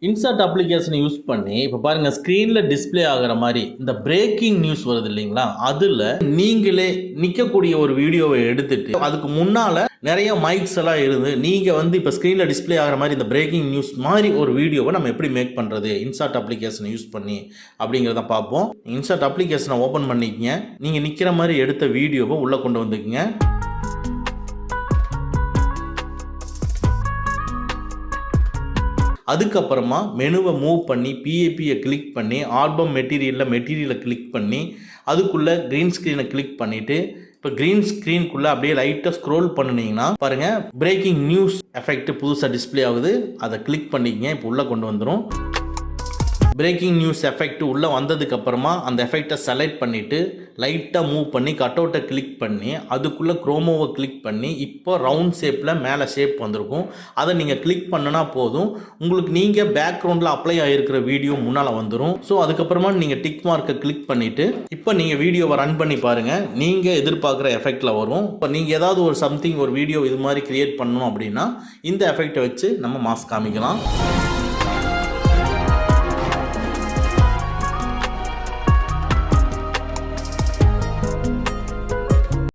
இன்சாட் அப்ளிகேஷனை யூஸ் பண்ணி இப்போ பாருங்கள் ஸ்க்ரீனில் டிஸ்பிளே ஆகிற மாதிரி இந்த பிரேக்கிங் நியூஸ் வருது இல்லைங்களா, அதில் நீங்களே நிற்கக்கூடிய ஒரு வீடியோவை எடுத்துட்டு அதுக்கு முன்னால் நிறைய மைக்ஸ் எல்லாம் இருந்து நீங்கள் இப்போ ஸ்க்ரீனில் டிஸ்பிளே ஆகிற மாதிரி இந்த பிரேக்கிங் நியூஸ் மாதிரி ஒரு வீடியோவை நம்ம எப்படி மேக் பண்ணுறது இன்சாட் அப்ளிகேஷனை யூஸ் பண்ணி அப்படிங்கிறத பார்ப்போம். இன்சாட் அப்ளிகேஷனை ஓப்பன் பண்ணிக்கங்க. நீங்கள் நிற்கிற மாதிரி எடுத்த வீடியோவை உள்ளே கொண்டு வந்துக்குங்க. அதுக்கப்புறமா மெனுவை மூவ் பண்ணி பிஏபியை கிளிக் பண்ணி ஆல்பம் மெட்டீரியலை கிளிக் பண்ணி அதுக்குள்ளே க்ரீன் ஸ்க்ரீனை கிளிக் பண்ணிவிட்டு இப்போ க்ரீன் ஸ்க்ரீனுக்குள்ளே அப்படியே லைட்டாக ஸ்க்ரோல் பண்ணினீங்கன்னா பாருங்கள் பிரேக்கிங் நியூஸ் எஃபெக்ட் புதுசாக டிஸ்பிளே ஆகுது. அதை கிளிக் பண்ணிக்கங்க. இப்போ உள்ளே கொண்டு வந்துடும். பிரேக்கிங் நியூஸ் எஃபெக்ட் உள்ளே வந்ததுக்கப்புறமா அந்த எஃபெக்டை செலக்ட் பண்ணிவிட்டு லைட்டாக மூவ் பண்ணி கட்அவுட்டை கிளிக் பண்ணி அதுக்குள்ளே க்ரோமோவை கிளிக் பண்ணி இப்போ ரவுண்ட் ஷேப்பில் மேலே ஷேப் வந்திருக்கும். அதை நீங்கள் கிளிக் பண்ணினா போதும், உங்களுக்கு நீங்கள் பேக்ரவுண்டில் அப்ளை ஆகிருக்கிற வீடியோ முன்னால் வந்துடும். ஸோ அதுக்கப்புறமா நீங்கள் டிக் மார்க்கை கிளிக் பண்ணிவிட்டு இப்போ நீங்கள் வீடியோவை ரன் பண்ணி பாருங்கள். நீங்கள் எதிர்பார்க்குற எஃபெக்டில் வரும். இப்போ நீங்கள் ஏதாவது ஒரு வீடியோ இது மாதிரி க்ரியேட் பண்ணணும் அப்படின்னா இந்த எஃபெக்டை வச்சு நம்ம மாஸ் காமிக்கலாம்.